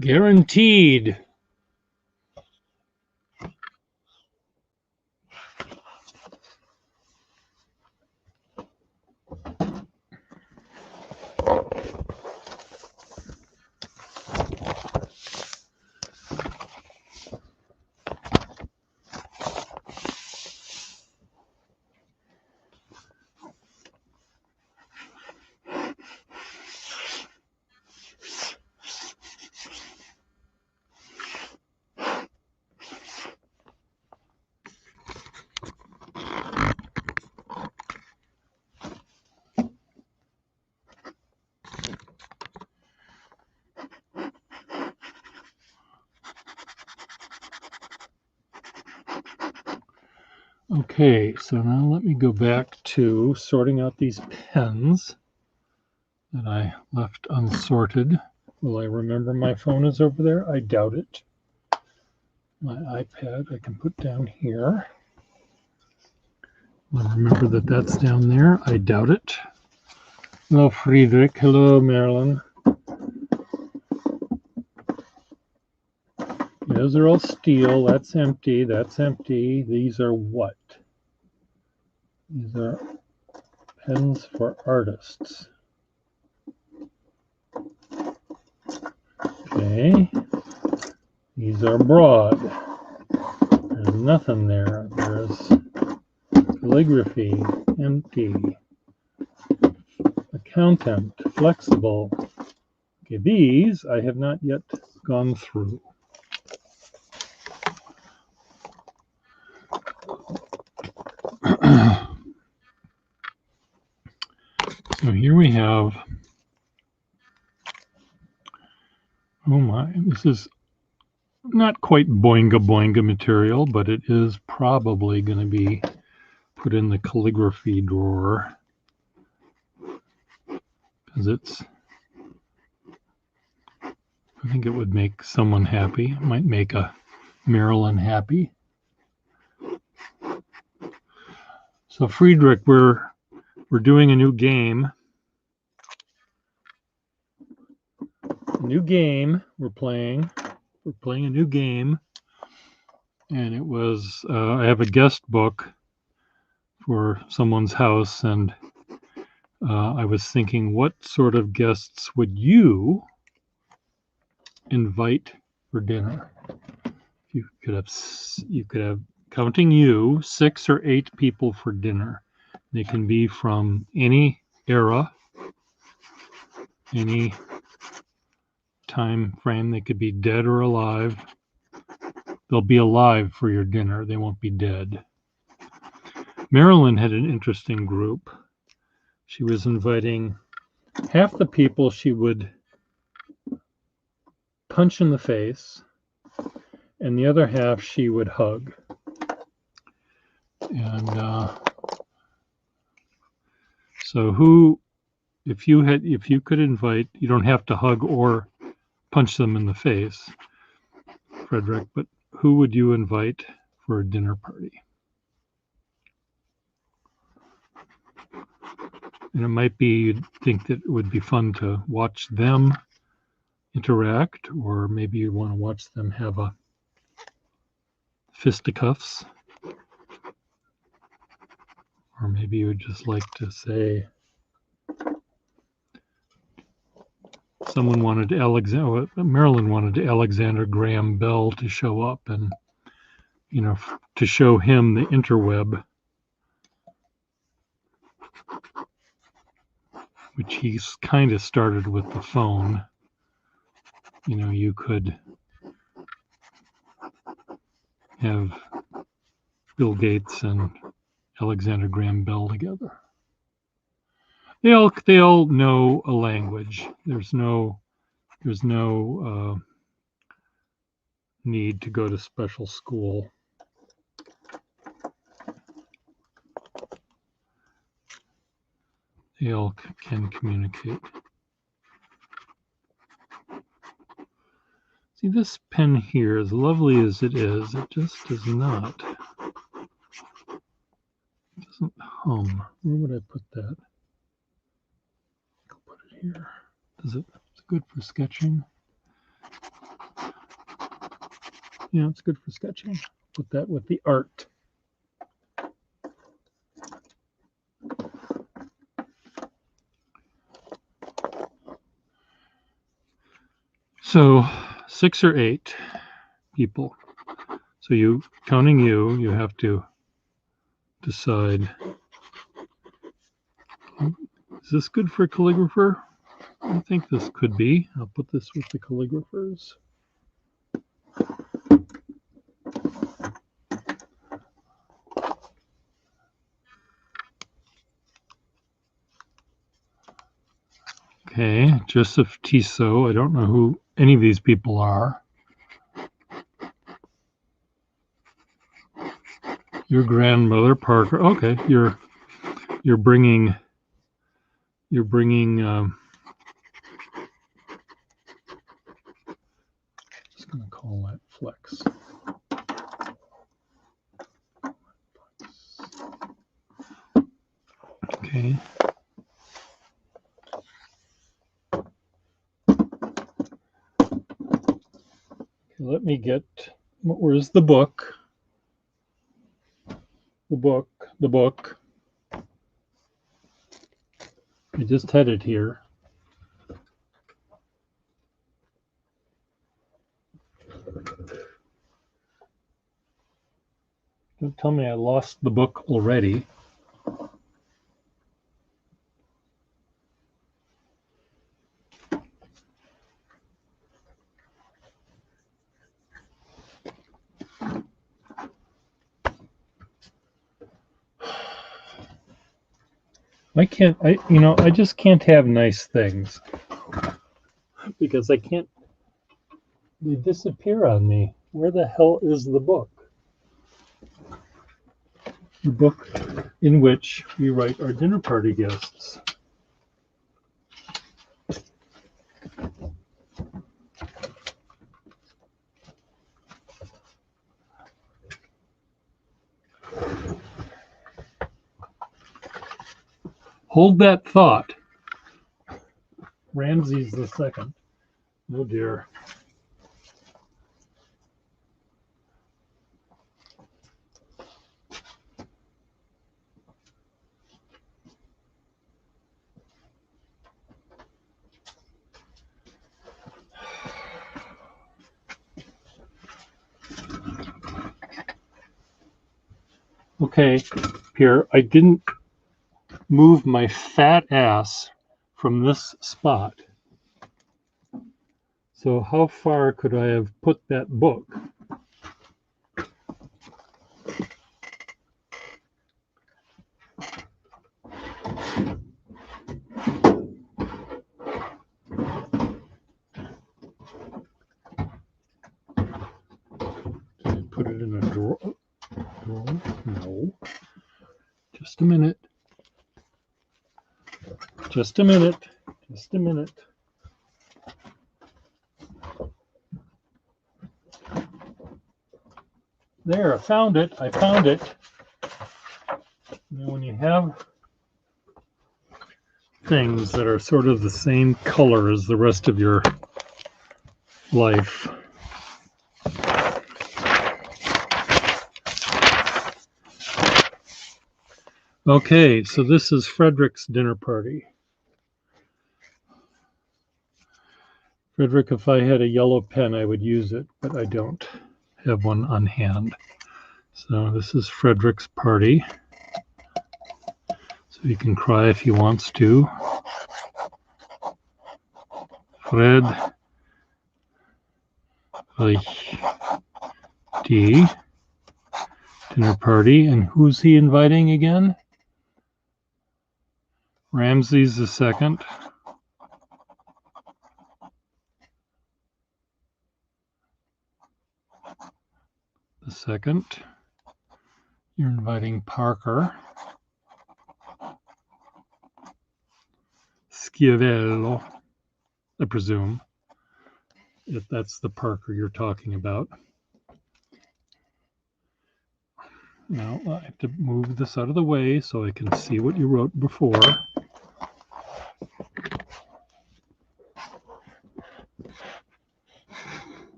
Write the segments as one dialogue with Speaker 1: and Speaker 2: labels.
Speaker 1: Guaranteed. Okay, so now let me go back to sorting out these pens that I left unsorted. Will I remember my phone is over there? I doubt it. My iPad I can put down here. Will I remember that that's down there? I doubt it. Hello, Friedrich. Hello, Marilyn. Those are all steel. That's empty. That's empty. These are what? These are pens for artists. Okay. These are broad. There's nothing there. There's calligraphy, empty. Accountant, flexible. Okay, these I have not yet gone through. So here we have, oh my, this is not quite boinga material, but it is probably going to be put in the calligraphy drawer because I think it would make someone happy. It might make a Marilyn happy. So Friedrich, we're doing a new game. We're playing a new game, and it was I have a guest book for someone's house, and I was thinking, what sort of guests would you invite for dinner? You could have counting you 6 or 8 people for dinner. They can be from any era, any time frame. They could be dead or alive. They'll be alive for your dinner. They won't be dead. Marilyn had an interesting group. She was inviting half the people she would punch in the face, and the other half she would hug. And so if you could invite, you don't have to hug or punch them in the face, Frederick, but who would you invite for a dinner party? And it might be you'd think that it would be fun to watch them interact, or maybe you want to watch them have a fisticuffs, or maybe you would just like to say Marilyn wanted Alexander Graham Bell to show up and, to show him the interweb, which he's kind of started with the phone. You could have Bill Gates and Alexander Graham Bell together. They all know a language. There's no need to go to special school. They all can communicate. See, this pen here, as lovely as it is, it just does not. It doesn't hum. Where would I put that? I'll put it here. Is it good for sketching? Yeah, it's good for sketching. Put that with the art. So 6 or 8 people. So you, counting you, you have to decide, is this good for a calligrapher? I think this could be. I'll put this with the calligraphers. Okay, Joseph Tissot. I don't know who any of these people are. Your grandmother, Parker. Okay, you're bringing just gonna call that flex. Okay. Let me get, where's the book? The book. I just had it here. Don't tell me I lost the book already. I just can't have nice things because they disappear on me. Where the hell is the book? The book in which we write our dinner party guests. Hold that thought. Ramses the Second. Oh dear. Okay, Pierre, I didn't move my fat ass from this spot. So how far could I have put that book? Did I put it in a drawer? No. Just a minute. Just a minute. Just a minute. There, I found it. I found it. Now, when you have things that are sort of the same color as the rest of your life, okay, so this is Frederick's dinner party. Frederick, if I had a yellow pen, I would use it, but I don't have one on hand. So this is Frederick's party. So he can cry if he wants to. Fred D. Dinner party. And who's he inviting again? Ramses the Second. The second. You're inviting Parker. Schiavello, I presume, if that's the Parker you're talking about. Now I have to move this out of the way so I can see what you wrote before.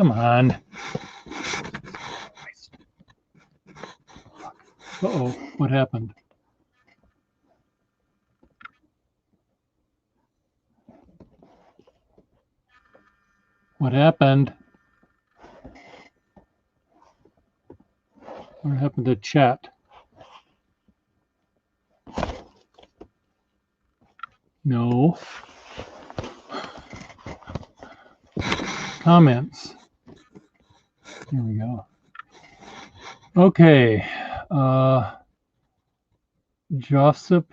Speaker 1: Come on. Uh-oh, what happened? What happened? What happened to chat? No. Comments. Here we go. Okay. Josip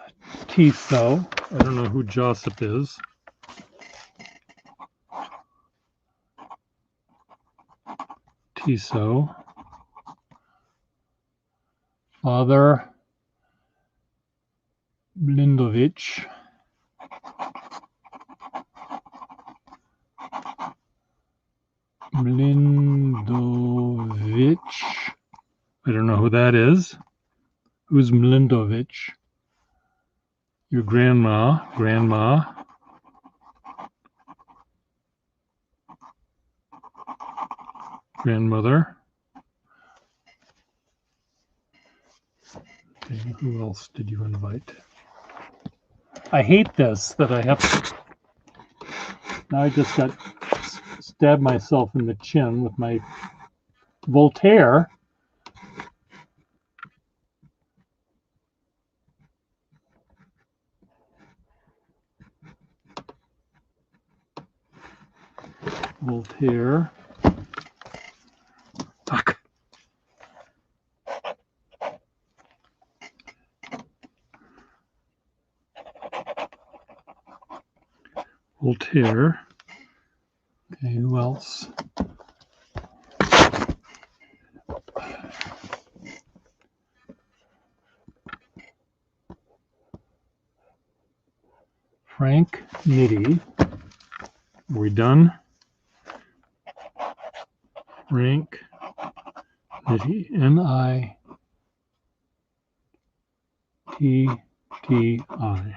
Speaker 1: Tiso. I don't know who Josip is. Tiso. Father Blindovich. Blindovich. I don't know who that is. Who's Blindovich? Your grandma. Grandmother. Okay, who else did you invite? I hate this, that I have to... Now I just got stabbed myself in the chin with my Voltaire. Voltaire. Fuck. Voltaire. Okay, who else? Frank Nitti. Are we done? Frank Nitti. Nitti.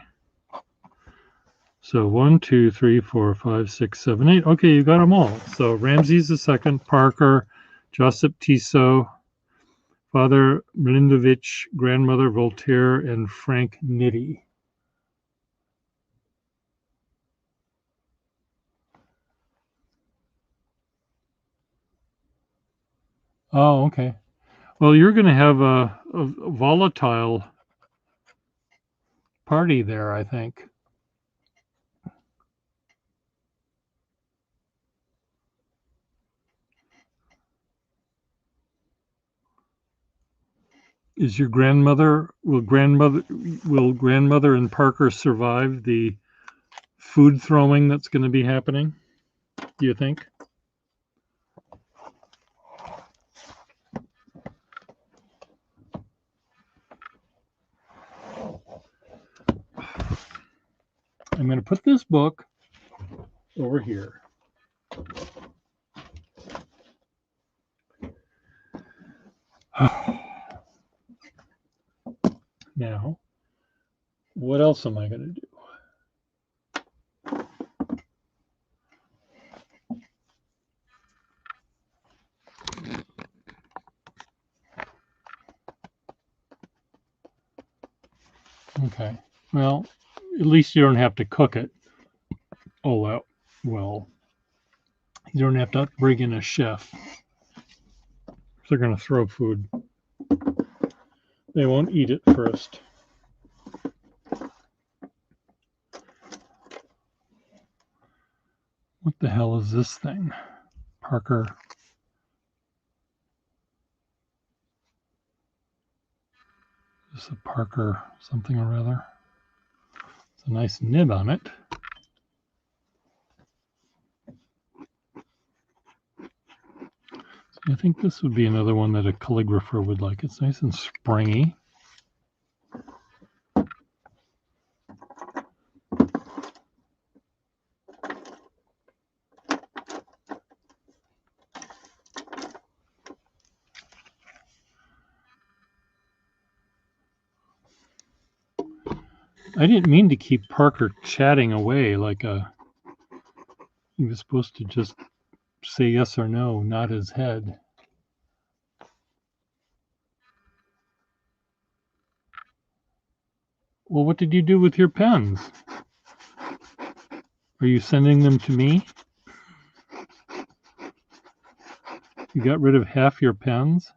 Speaker 1: So 1, 2, 3, 4, 5, 6, 7, 8. Okay, you got them all. So Ramses II, Parker, Josip Tiso, Father Blindovich, Grandmother Voltaire, and Frank Nitti. Oh, okay. Well, you're going to have a volatile party there, I think. Is your grandmother, will grandmother and Parker survive the food throwing that's going to be happening, do you think? I'm going to put this book over here. Now, what else am I going to do? Okay, well, at least you don't have to cook it all out well. You don't have to bring in a chef. If they're going to throw food, they won't eat it first. What the hell is this thing? Parker. This is a Parker something or other. It's a nice nib on it. I think this would be another one that a calligrapher would like. It's nice and springy. I didn't mean to keep Parker chatting away like a... He was supposed to just say yes or no, not his head. Well, what did you do with your pens? Are you sending them to me? You got rid of half your pens?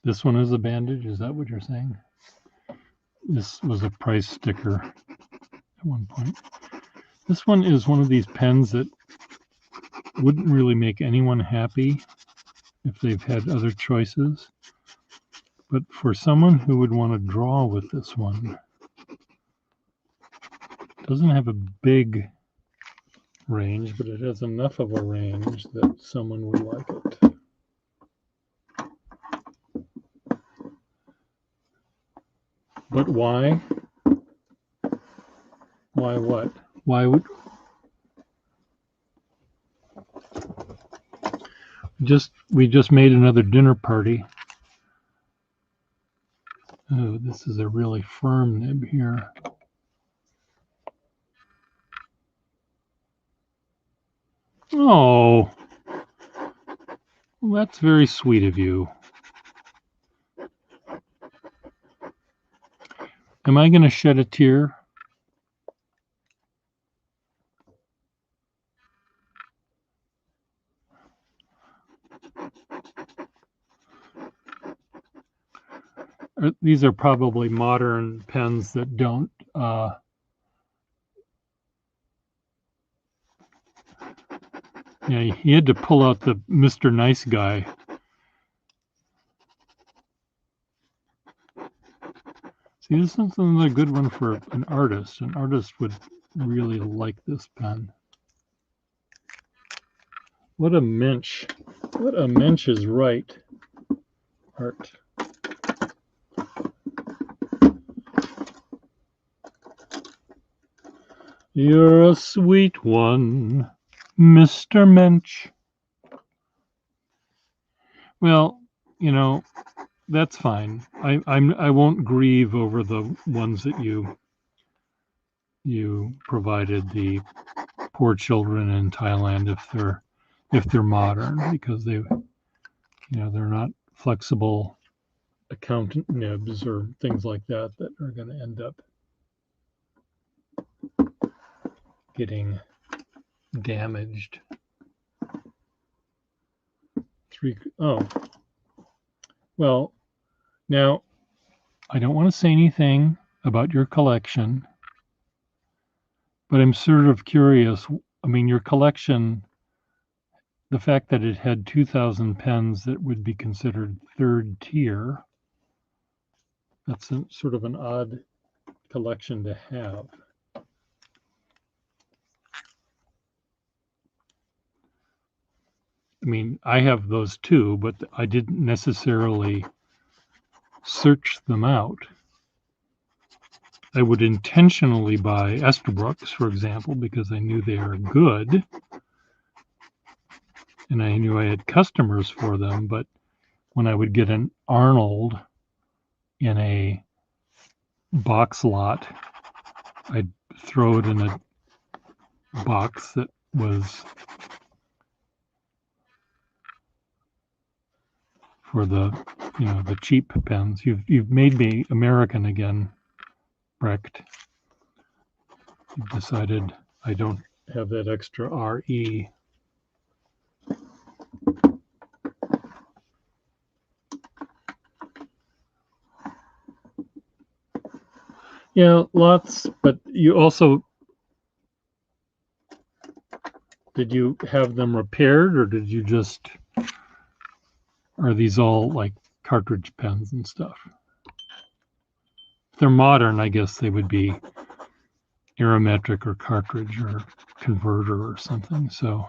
Speaker 1: This one is a bandage? Is that what you're saying? This was a price sticker at one point. This one is one of these pens that wouldn't really make anyone happy if they've had other choices. But for someone who would want to draw with this one, it doesn't have a big range, but it has enough of a range that someone would like it. But why? Why what? Why would we just made another dinner party? Oh, this is a really firm nib here. Oh, well, that's very sweet of you. Am I going to shed a tear? These are probably modern pens that don't yeah, he had to pull out the Mr. Nice Guy. See, this is another good one for an artist. An artist would really like this pen. What a mensch. What a mensch is right. Art. You're a sweet one, Mr. Mensch. Well, you know, that's fine. I won't grieve over the ones that you provided the poor children in Thailand if they're modern, because they're not flexible accountant nibs or things like that are going to end up getting damaged. Oh, well, now I don't want to say anything about your collection, but I'm sort of curious. I mean, your collection, the fact that it had 2,000 pens that would be considered third tier, that's sort of an odd collection to have. I mean, I have those too, but I didn't necessarily search them out. I would intentionally buy Estabrooks, for example, because I knew they are good, and I knew I had customers for them. But when I would get an Arnold in a box lot, I'd throw it in a box that was for the cheap pens. You've made me American again, Brecht. You've decided I don't have that extra RE. Yeah, lots, but you also, did you have them repaired, or did you just, are these all like cartridge pens and stuff? If they're modern, I guess they would be aerometric or cartridge or converter or something. So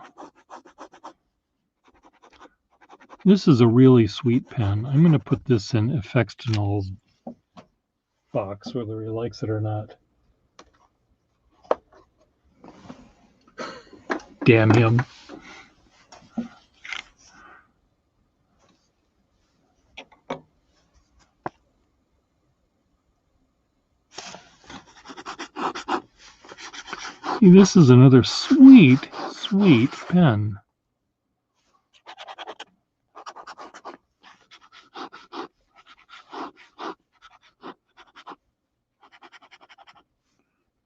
Speaker 1: this is a really sweet pen. I'm going to put this in Effextinol's box, whether he likes it or not. Damn him. This is another sweet, sweet pen.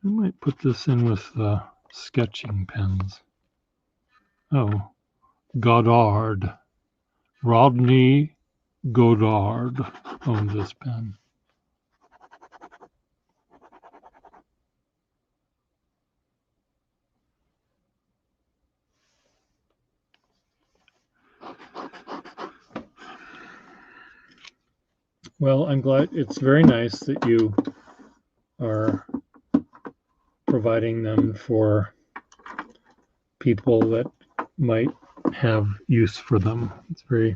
Speaker 1: I might put this in with the sketching pens. Oh, Goddard. Rodney Goddard owned this pen. Well, I'm glad. It's very nice that you are providing them for people that might have use for them. It's very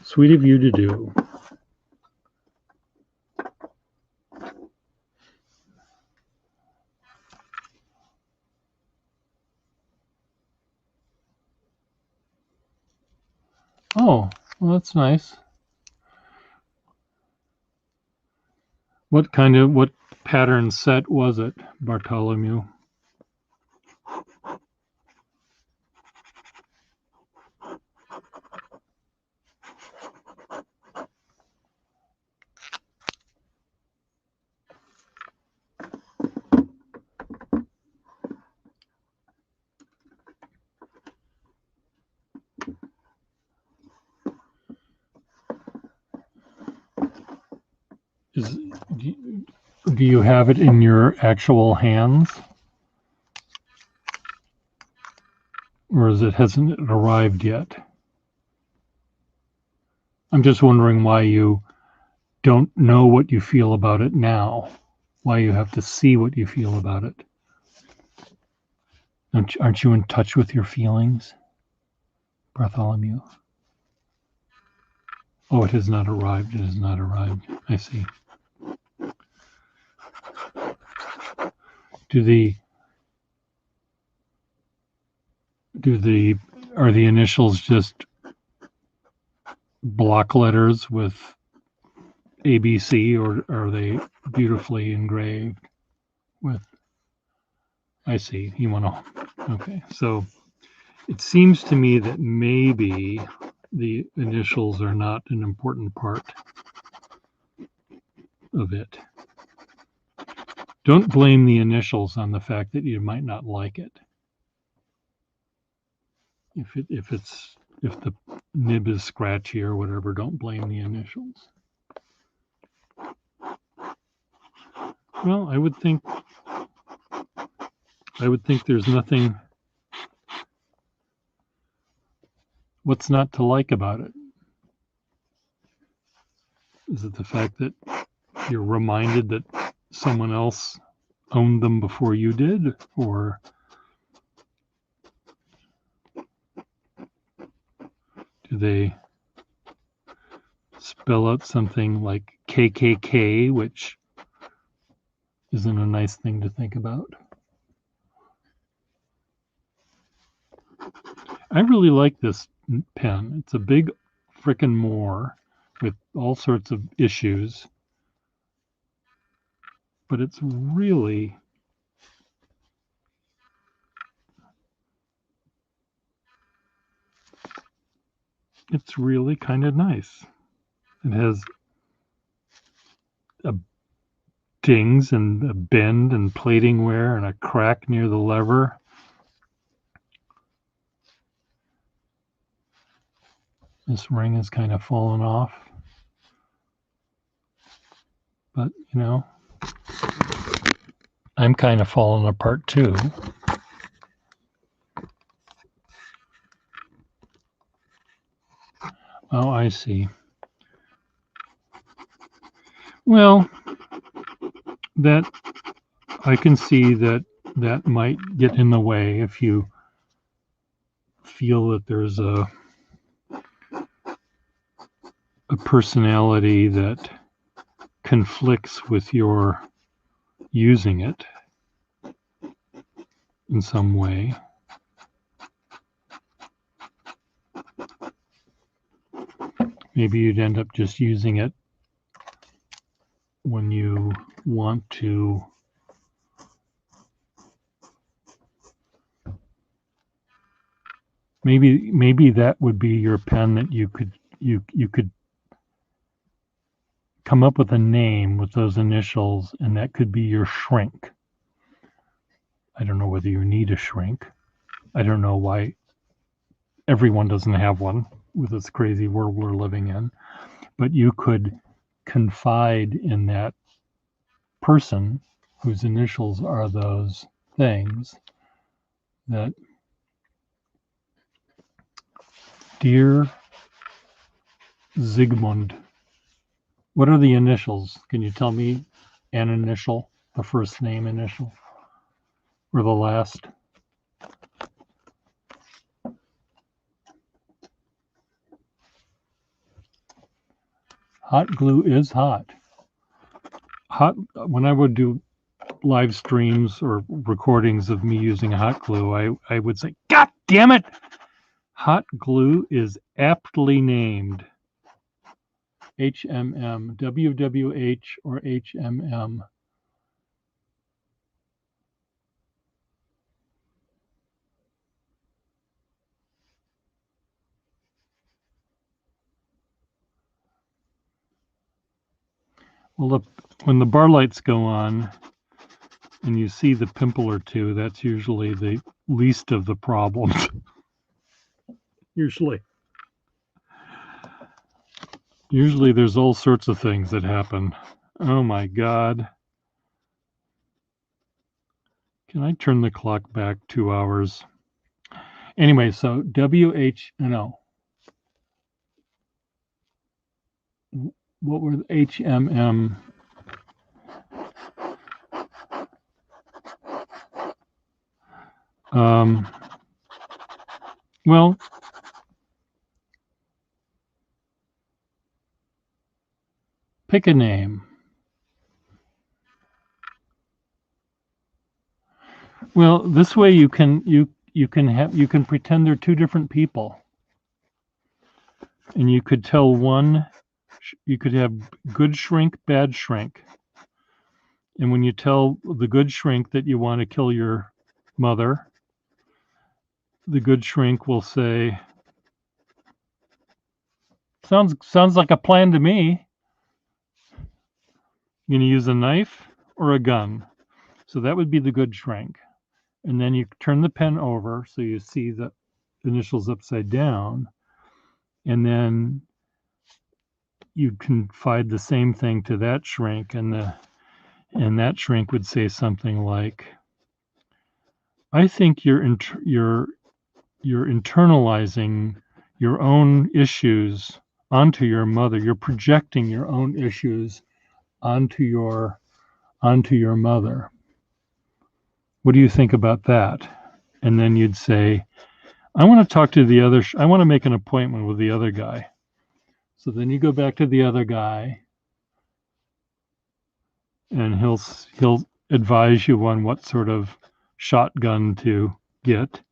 Speaker 1: sweet of you to do. Oh, well, that's nice. What pattern set was it, Bartholomew? Do you have it in your actual hands? Or hasn't it arrived yet? I'm just wondering why you don't know what you feel about it now. Why you have to see what you feel about it. Aren't you in touch with your feelings, Bartholomew? Oh, it has not arrived. It has not arrived. I see. Are the initials just block letters with ABC, or are they beautifully engraved with? I see. You want to. Okay. So it seems to me that maybe the initials are not an important part of it. Don't blame the initials on the fact that you might not like it. If the nib is scratchy or whatever, don't blame the initials. Well, I would think there's nothing. What's not to like about it? Is it the fact that you're reminded that someone else owned them before you did, or do they spell out something like KKK, which isn't a nice thing to think about? I really like this pen. It's a big frickin' Moore with all sorts of issues, but it's really kind of nice. It has a dings and a bend and plating wear and a crack near the lever. This ring has kind of fallen off, but I'm kind of falling apart too. Oh, I see. Well, that I can see that might get in the way if you feel that there's a personality that conflicts with your using it in some way. Maybe you'd end up just using it when you want to Maybe that would be your pen, that you could come up with a name with those initials, and that could be your shrink. I don't know whether you need a shrink. I don't know why everyone doesn't have one with this crazy world we're living in, but you could confide in that person whose initials are those things, that, dear Zygmunt, what are the initials? Can you tell me an initial, the first name initial, or the last? Hot glue is hot. When I would do live streams or recordings of me using hot glue, I would say, God damn it! Hot glue is aptly named HMM, WWH, or HMM. Well, when the bar lights go on and you see the pimple or two, that's usually the least of the problems. Usually there's all sorts of things that happen. Oh my God. Can I turn the clock back 2 hours? Anyway, so WHNO. What were the HMM? Well, pick a name. Well, this way you can pretend they're two different people, and you could tell one. You could have good shrink, bad shrink, and when you tell the good shrink that you want to kill your mother, the good shrink will say, "Sounds like a plan to me. You gonna use a knife or a gun?" So that would be the good shrink. And then you turn the pen over so you see the initials upside down, and then you confide the same thing to that shrink, and that shrink would say something like, "I think you're internalizing your own issues onto your mother. You're projecting your own issues onto your mother. What do you think about that?" And then you'd say, "I want to talk to the other. I want to make an appointment with the other guy." So then you go back to the other guy, and he'll advise you on what sort of shotgun to get.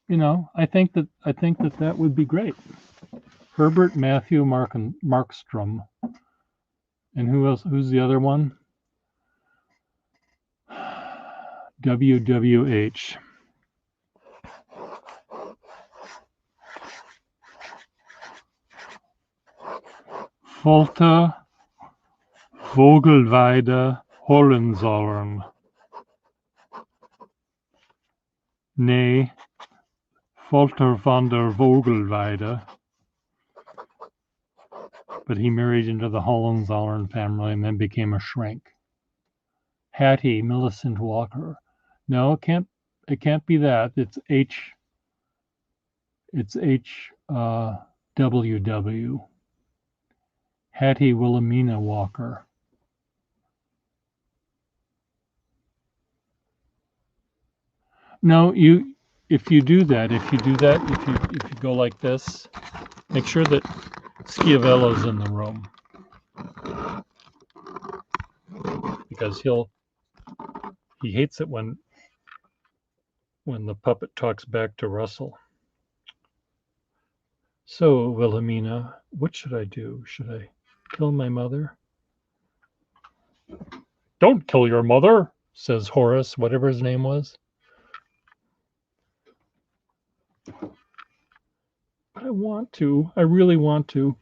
Speaker 1: I think that would be great. Herbert Matthew Markstrom, and who else? Who's the other one? WWH. Folter Vogelweide Hohenzollern. Nee, Folter von der Vogelweide. But he married into the Hohenzollern family and then became a shrink. Hattie Millicent Walker. No, it can't be that. It's WW. Hattie Wilhelmina Walker. No, if you do that, if you go like this, make sure that Schiavello's in the room, because he hates it when the puppet talks back to Russell. So, Wilhelmina, what should I do? Should I kill my mother? Don't kill your mother, says Horace, whatever his name was. But I want to. I really want to.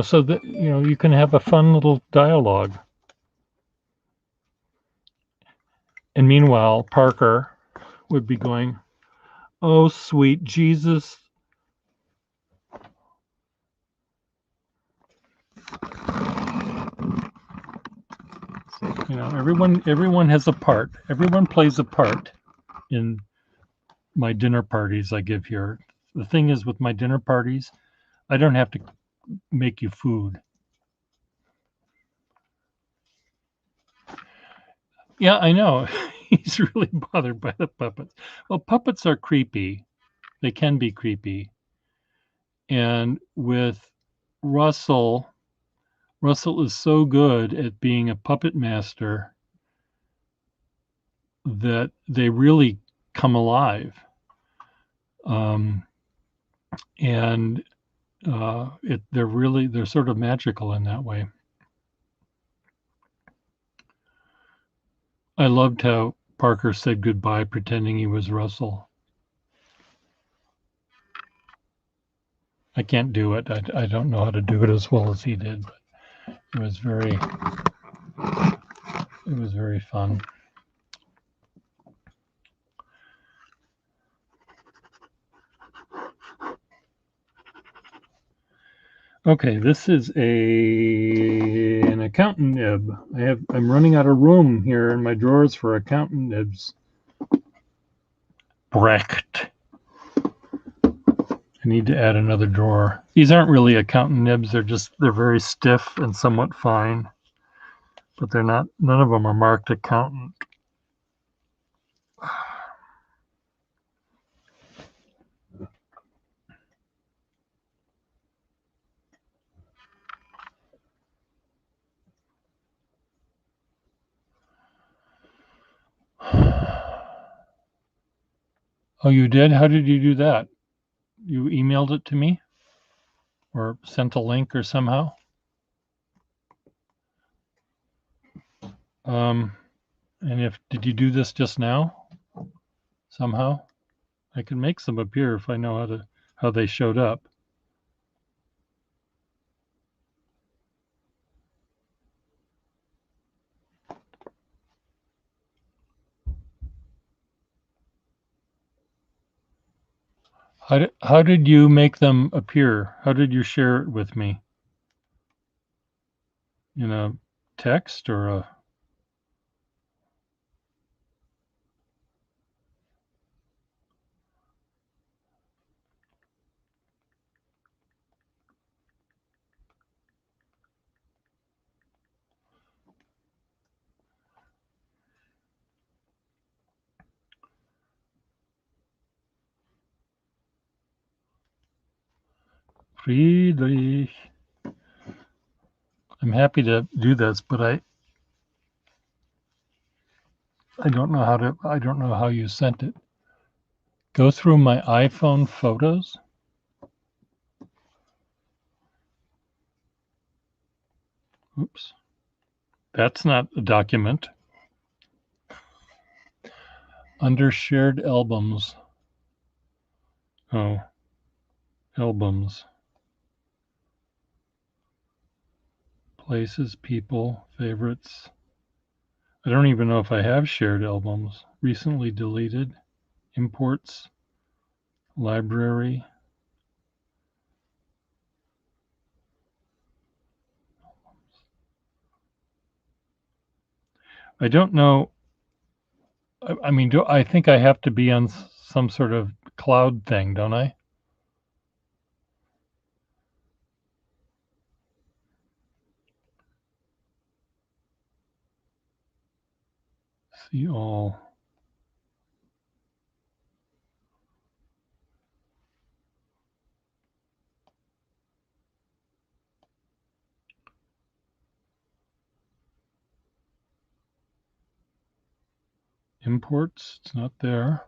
Speaker 1: So that you can have a fun little dialogue. And meanwhile, Parker would be going, "Oh, sweet Jesus." Everyone has a part. Everyone plays a part in my dinner parties I give here. The thing is, with my dinner parties, I don't have to make you food. Yeah, I know. He's really bothered by the puppets. Well, puppets are creepy. They can be creepy. And with Russell, Russell is so good at being a puppet master that they really come alive. Um, and they're sort of magical in that way. I loved how Parker said goodbye pretending he was Russell. I can't do it. I don't know how to do it as well as he did, but it was very fun. Okay, this is an accountant nib. I'm running out of room here in my drawers for accountant nibs. Brecht. I need to add another drawer. These aren't really accountant nibs. They're very stiff and somewhat fine, but they're not. None of them are marked accountant. Oh, you did? How did you do that? You emailed it to me or sent a link or somehow? And did you do this just now? Somehow? I can make some appear if I know how they showed up. How did you make them appear? How did you share it with me? In a text or a Friedrich? I'm happy to do this, but I don't know how you sent it. Go through my iPhone photos. Oops. That's not a document. Under shared albums. Oh, albums. Places, people, favorites. I don't even know if I have shared albums. Recently deleted. Imports. Library. I don't know. I mean, I think I have to be on some sort of cloud thing, don't I? See all. Imports. It's not there.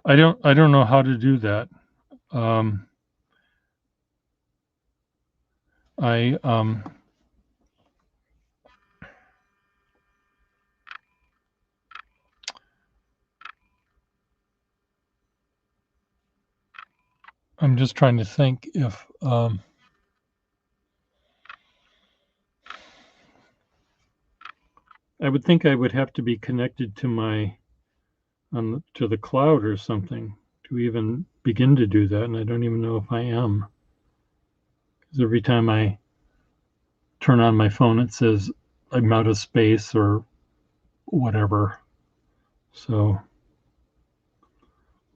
Speaker 1: I don't know how to do that. Um, I I'm just trying to think if I would think I would have to be connected to my to the cloud or something to even begin to do that, and I don't even know if I am. Because every time I turn on my phone, it says I'm out of space or whatever. So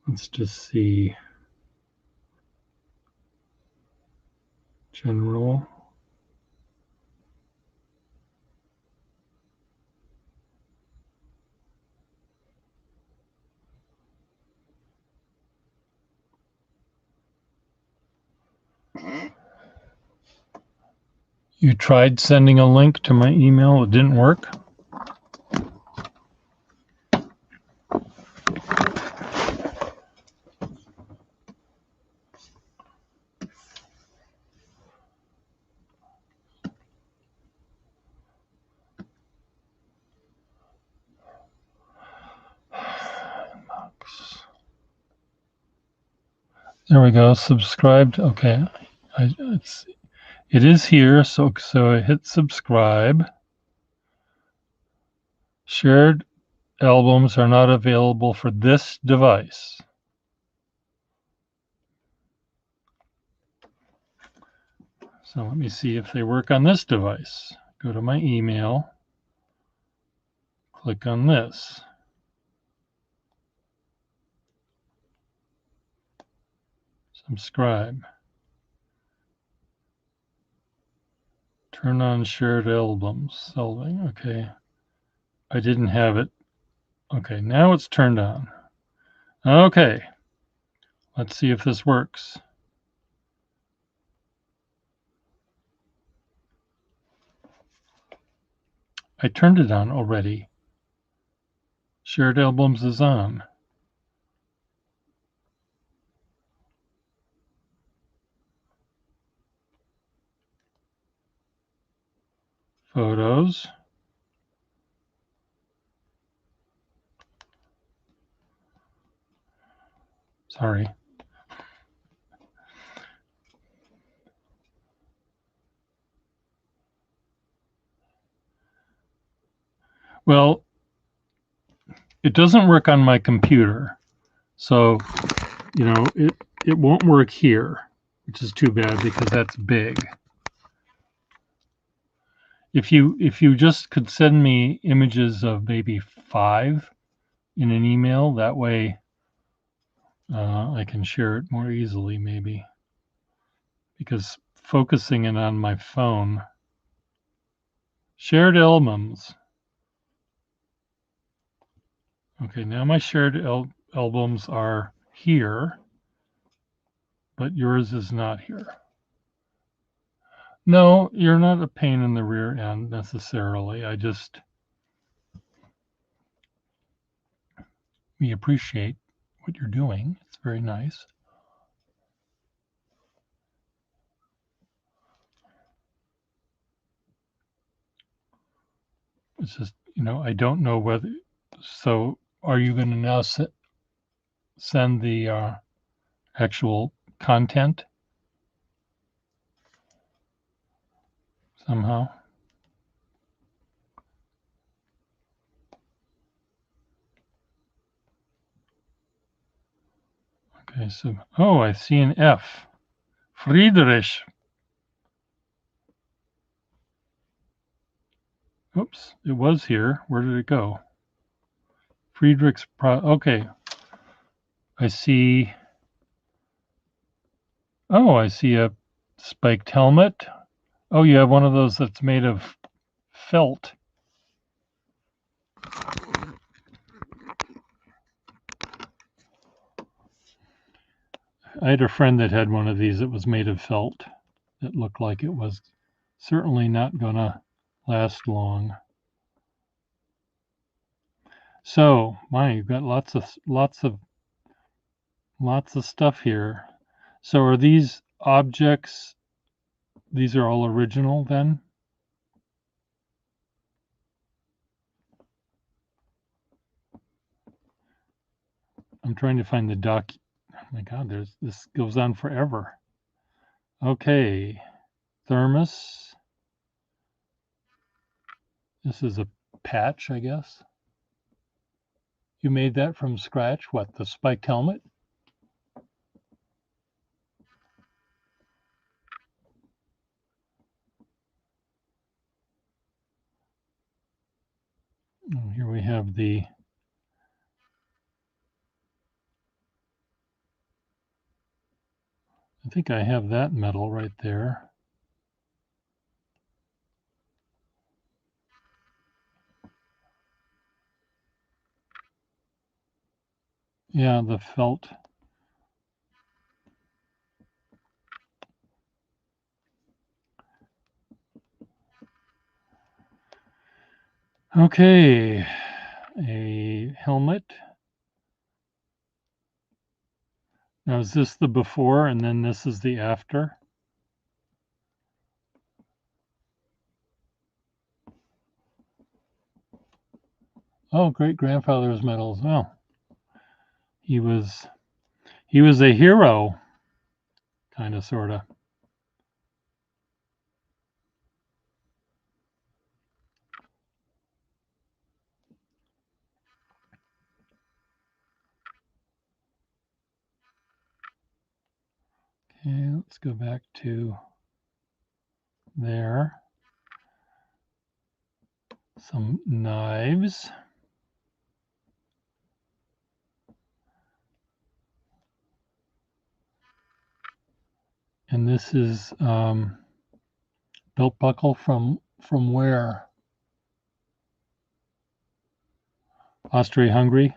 Speaker 1: let's just see. General. You tried sending a link to my email. It didn't work. There we go. Subscribed. Okay. It is here. So I hit subscribe. Shared albums are not available for this device. So let me see if they work on this device. Go to my email. Click on this. Subscribe. Turn on shared albums. Okay. I didn't have it. Okay, now it's turned on. Okay. Let's see if this works. I turned it on already. Shared albums is on. Photos. Sorry. Well, it doesn't work on my computer. So, it won't work here, which is too bad because that's big. If you just could send me images of maybe 5 in an email, that way I can share it more easily maybe. Because focusing it on my phone. Shared albums. Okay, now my shared albums are here, but yours is not here. No, you're not a pain in the rear end necessarily. We appreciate what you're doing. It's very nice. It's just, I don't know whether. So, are you going to now send the actual content somehow? Okay, so, I see an F. Friedrich. Oops, it was here. Where did it go? Friedrich's okay. I see. Oh, I see a spiked helmet. Oh, you have one of those that's made of felt. I had a friend that had one of these that was made of felt. It looked like it was certainly not gonna last long. So, you've got lots of stuff here. So are these objects, these are all original then? I'm trying to find the my God, this goes on forever. Okay, thermos. This is a patch, I guess. You made that from scratch? What, the spiked helmet? Oh, here we have I think I have that metal right there. Yeah, the felt. Okay, a helmet. Now, is this the before and then this is the after? Oh, great grandfather's medals. Oh, he was a hero, kind of, sort of. Okay, let's go back to there. Some knives. And this is belt buckle from where? Austria-Hungary.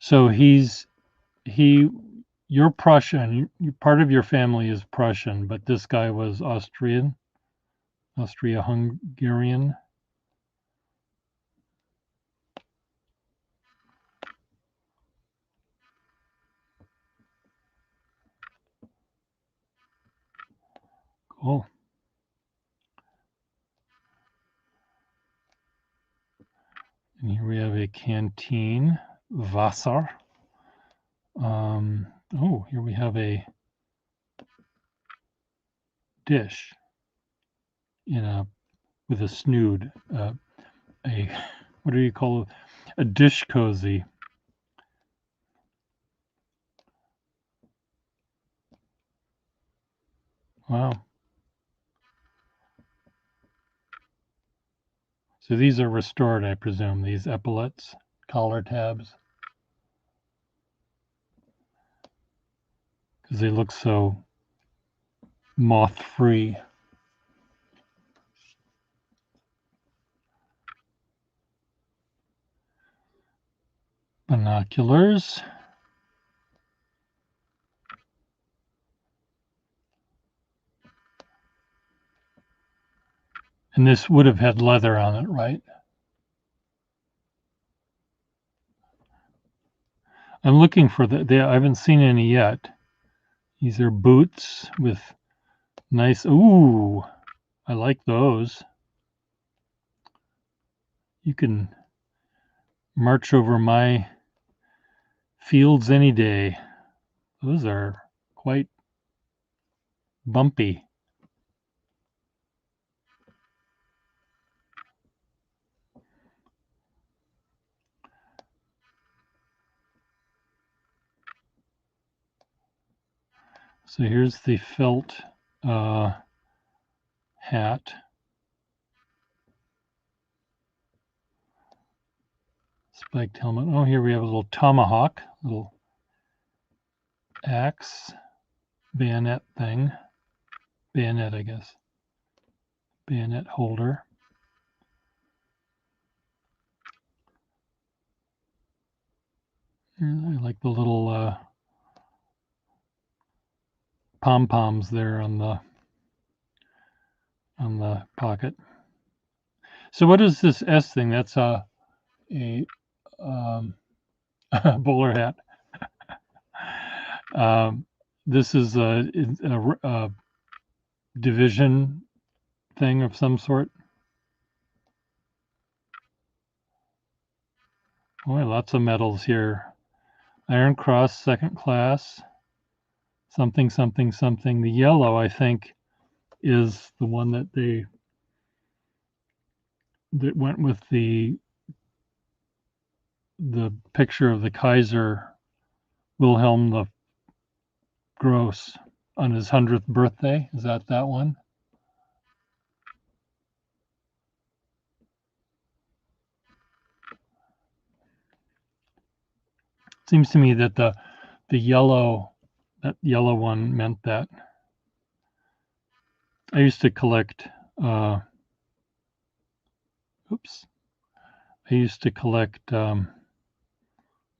Speaker 1: So you're Prussian. Part of your family is Prussian, but this guy was Austrian, Austria-Hungarian. Cool. And here we have a canteen, Wasser. Oh, here we have a dish with a snood, a what do you call it? A dish cozy. Wow. So these are restored, I presume, these epaulets, collar tabs, because they look so moth-free. Binoculars. And this would have had leather on it, right? I'm looking for I haven't seen any yet. These are boots with nice, ooh, I like those. You can march over my fields any day. Those are quite bumpy. So here's the felt hat. Spiked helmet. Oh, here we have a little tomahawk, little axe, bayonet thing. Bayonet, I guess. Bayonet holder. I like the little pom-poms there on the pocket. So what is this S thing? That's a bowler hat. This is a division thing of some sort. Boy, lots of medals here. Iron Cross, second class. Something, something, something. The yellow, I think, is the one that went with the picture of the Kaiser Wilhelm the Gross on his 100th birthday. Is that one? Seems to me that the yellow, that yellow one meant that. I used to collect I used to collect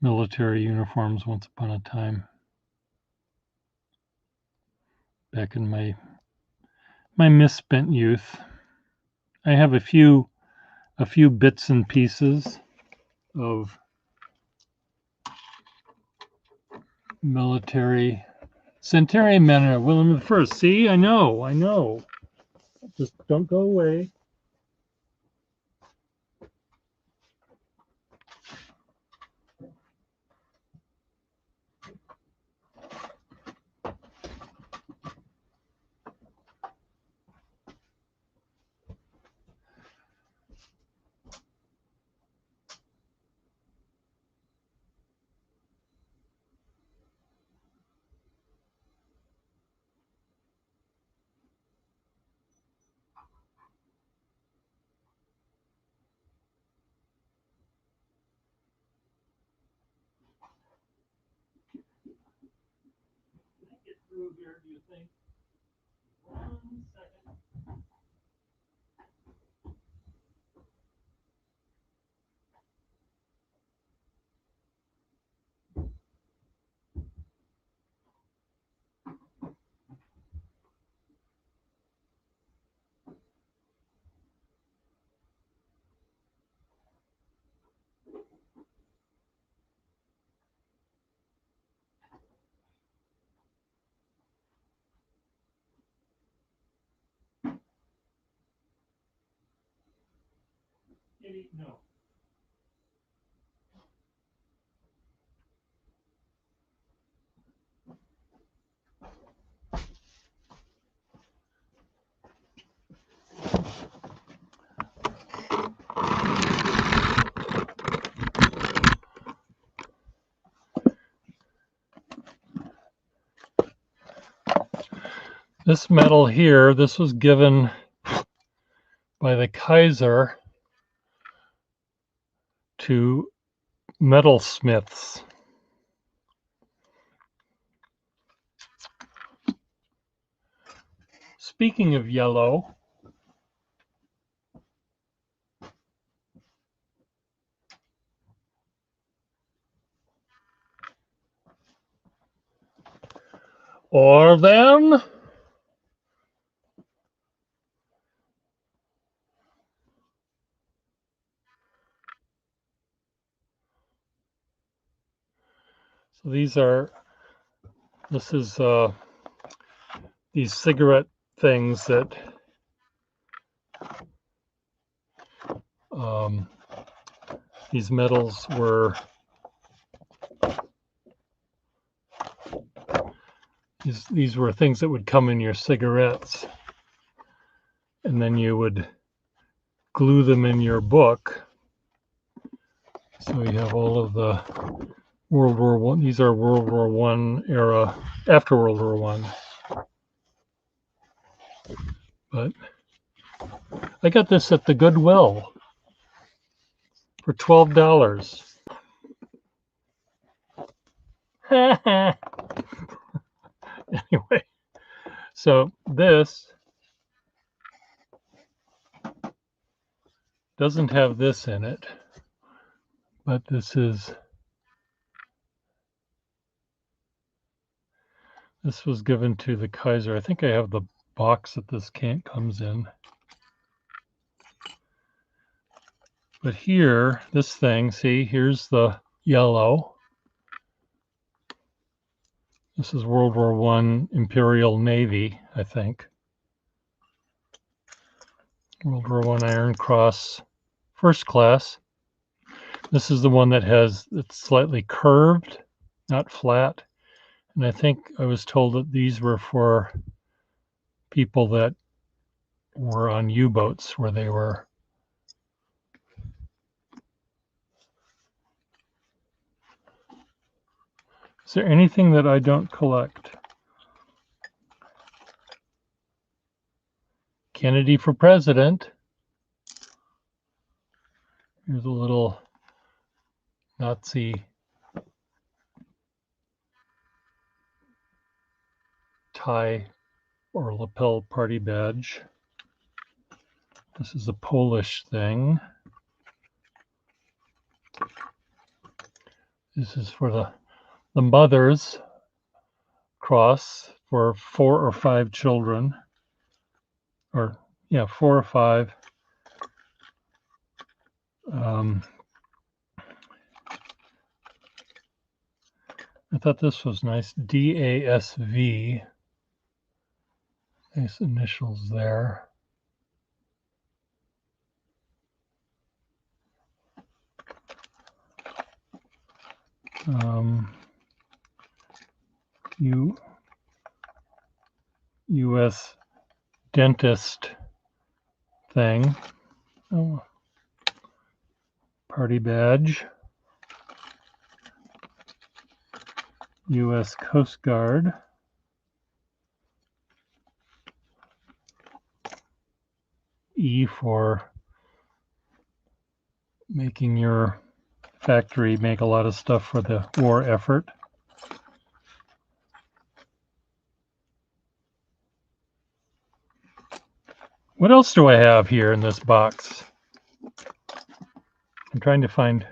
Speaker 1: military uniforms once upon a time, back in my misspent youth. I have a few bits and pieces of military. Centenary Men, William I. See, I know. Just don't go away. Get through here, do you think? 1 second. No. This medal here, this was given by the Kaiser to metalsmiths. Speaking of yellow, or then so this is these cigarette things that these medals were. These were things that would come in your cigarettes, and then you would glue them in your book. So you have all of the World War One. These are World War One era, after World War One. But I got this at the Goodwill for $12. Anyway, so this doesn't have this in it, but this was given to the Kaiser. I think I have the box that this comes in. But here, this thing, see, here's the yellow. This is World War I Imperial Navy, I think. World War I Iron Cross, first class. This is the one that it's slightly curved, not flat. And I think I was told that these were for people that were on U-boats where they were. Is there anything that I don't collect? Kennedy for president. Here's a little Nazi tie or lapel party badge. This is a Polish thing. This is for the mother's cross for 4 or 5 children. Or, yeah, 4 or 5. I thought this was nice. DASV. Nice initials there. U.S. dentist thing. Oh, party badge. U.S. Coast Guard. E for making your factory make a lot of stuff for the war effort. What else do I have here in this box? I'm trying to find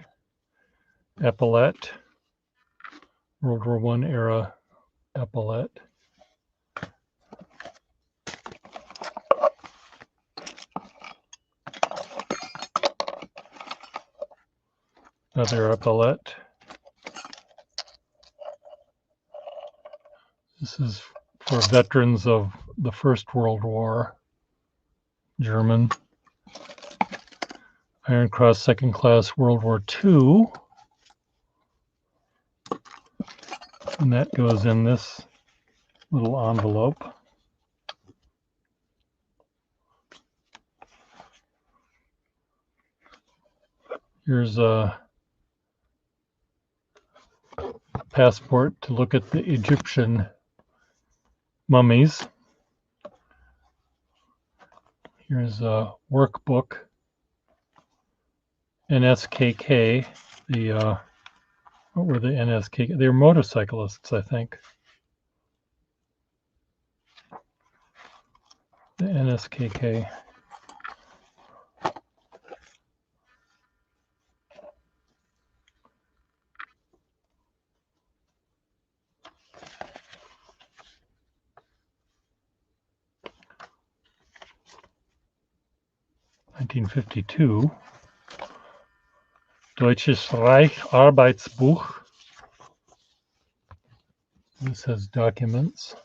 Speaker 1: epaulette, World War I era epaulette. Another epaulette. This is for veterans of the First World War, German. Iron Cross Second Class World War II. And that goes in this little envelope. Here's a passport to look at the Egyptian mummies. Here's a workbook. NSKK. What were the NSKK? They were motorcyclists, I think. The NSKK. (1952). Deutsches Reich Arbeitsbuch. This has documents.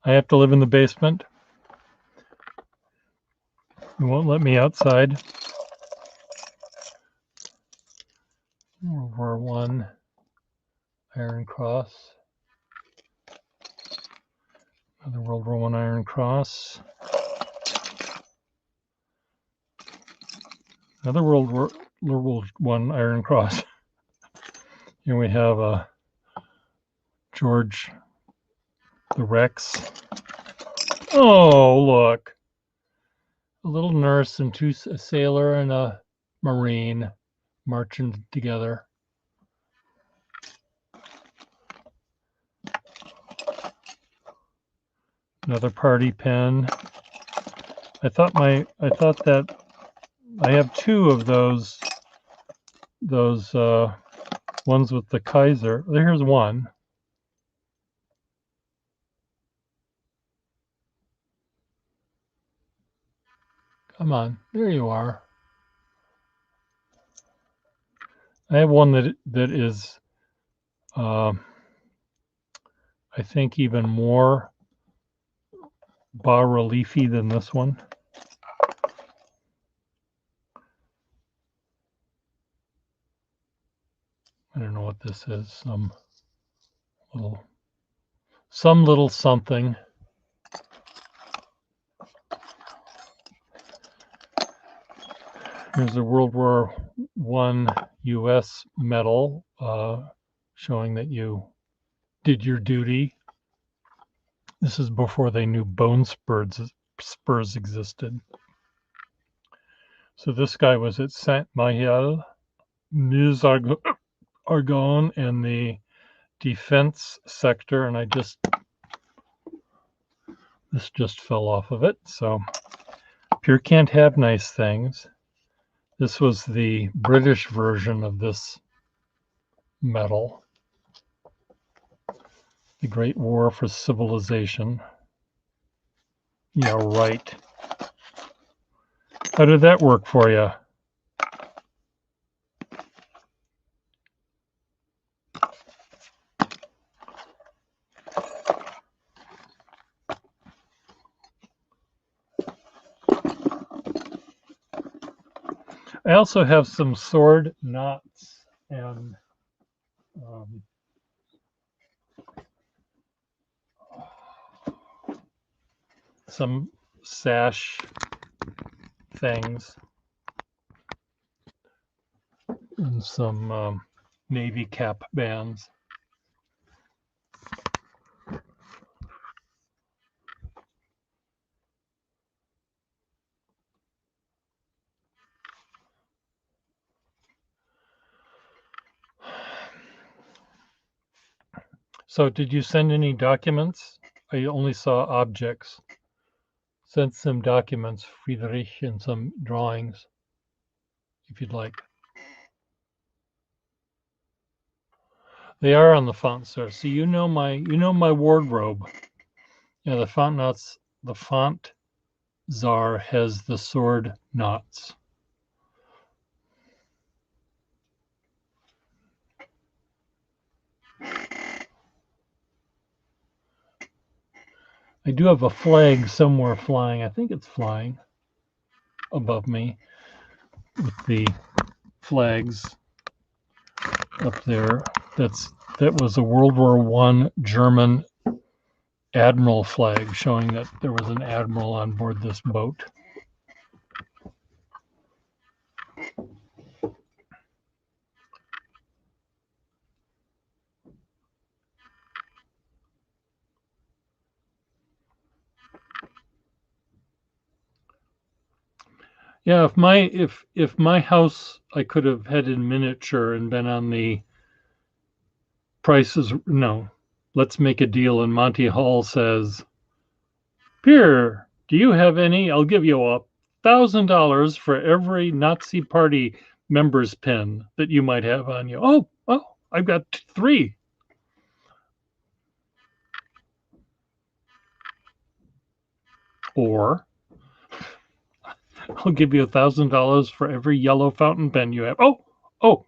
Speaker 1: I have to live in the basement. You won't let me outside. World War I Iron Cross. Another World War I Iron Cross. Another World War I Iron Cross. Here we have a George the Rex. Oh, look. A little nurse and a sailor and a Marine marching together. Another party pen. I thought that I have 2 of those ones with the Kaiser. Here's one. Come on, there you are. I have one that is, I think, even more bas-reliefy than this one. I don't know what this is. Some little something. Here's a World War I U.S. medal showing that you did your duty. This is before they knew bone spurs existed. So this guy was at Saint-Mihiel, Meuse-Argonne, in the defense sector, and this just fell off of it. So Pure can't have nice things. This was the British version of this medal. The Great War for Civilization. Yeah, right. How did that work for you? I also have some sword knots and some sash things and some navy cap bands. So did you send any documents? I only saw objects. Send some documents, Friedrich, and some drawings, if you'd like. They are on the font sir. So you know my wardrobe. Yeah, the font czar has the sword knots. I do have a flag somewhere flying. I think it's flying above me with the flags up there. That was a World War I German admiral flag showing that there was an admiral on board this boat. Yeah, if my house I could have had in miniature and been on the prices. No, let's make a deal. And Monty Hall says, "Here, do you have any? I'll give you $1,000 for every Nazi Party member's pin that you might have on you." Oh, I've got 3. Or I'll give you $1,000 for every yellow fountain pen you have. Oh,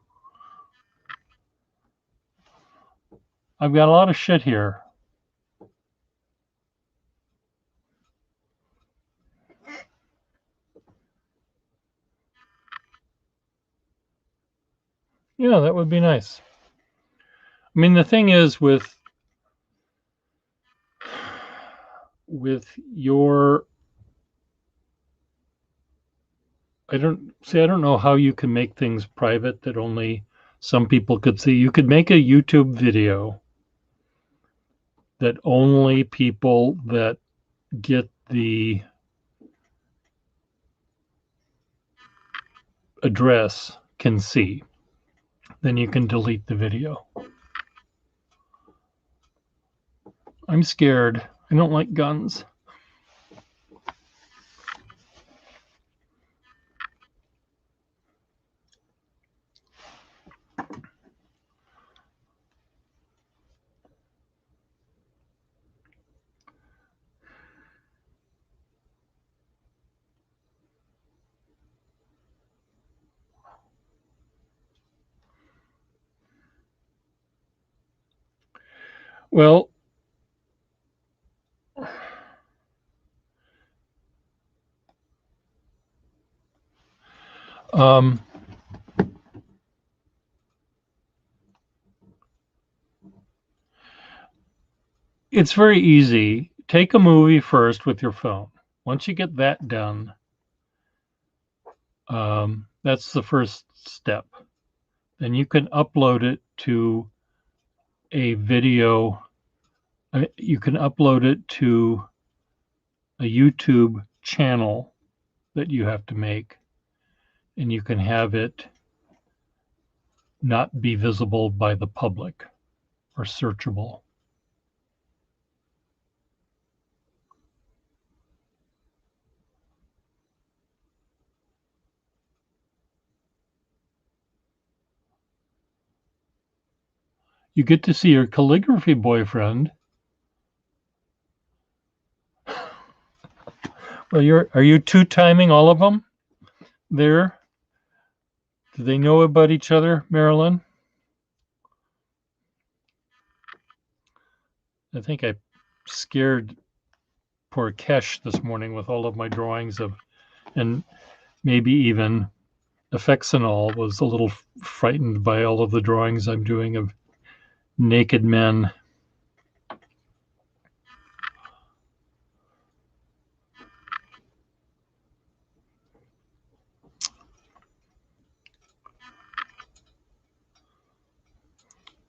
Speaker 1: I've got a lot of shit here. Yeah, that would be nice. I mean, the thing is with your, I don't know how you can make things private that only some people could see. You could make a YouTube video that only people that get the address can see. Then you can delete the video. I'm scared. I don't like guns. Well, It's very easy. Take a movie first with your phone. Once you get that done, that's the first step. Then you can upload it to a video. You can upload it to a YouTube channel that you have to make, and you can have it not be visible by the public or searchable. You get to see your calligraphy boyfriend. Well, are you two-timing all of them there? Do they know about each other, Marilyn? I think I scared poor Kesh this morning with all of my drawings of, and maybe even Affectional was a little frightened by all of the drawings I'm doing of naked men.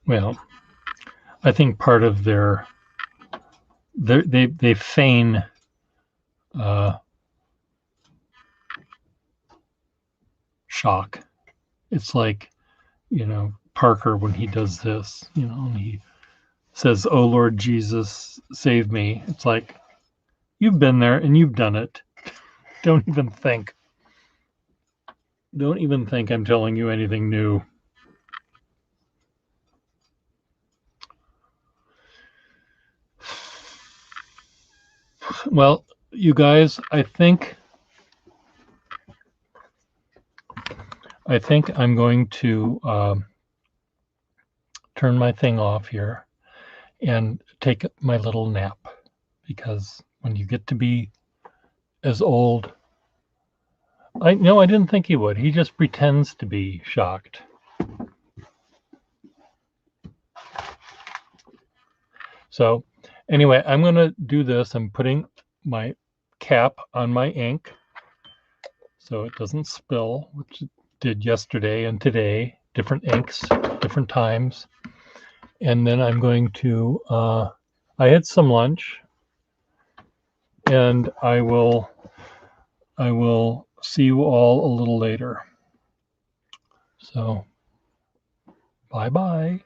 Speaker 1: Well, I think part of they feign shock. It's like, Parker when he does this, and he says, "Oh Lord Jesus, save me." It's like, you've been there and you've done it. Don't even think. Don't even think I'm telling you anything new. Well, you guys, I think I'm going to turn my thing off here and take my little nap, because when you get to be as old, I didn't think he would. He just pretends to be shocked. So anyway, I'm going to do this. I'm putting my cap on my ink so it doesn't spill, which it did yesterday and today. Different inks, different times. And then I'm going to, I had some lunch, and I will see you all a little later. So, bye-bye.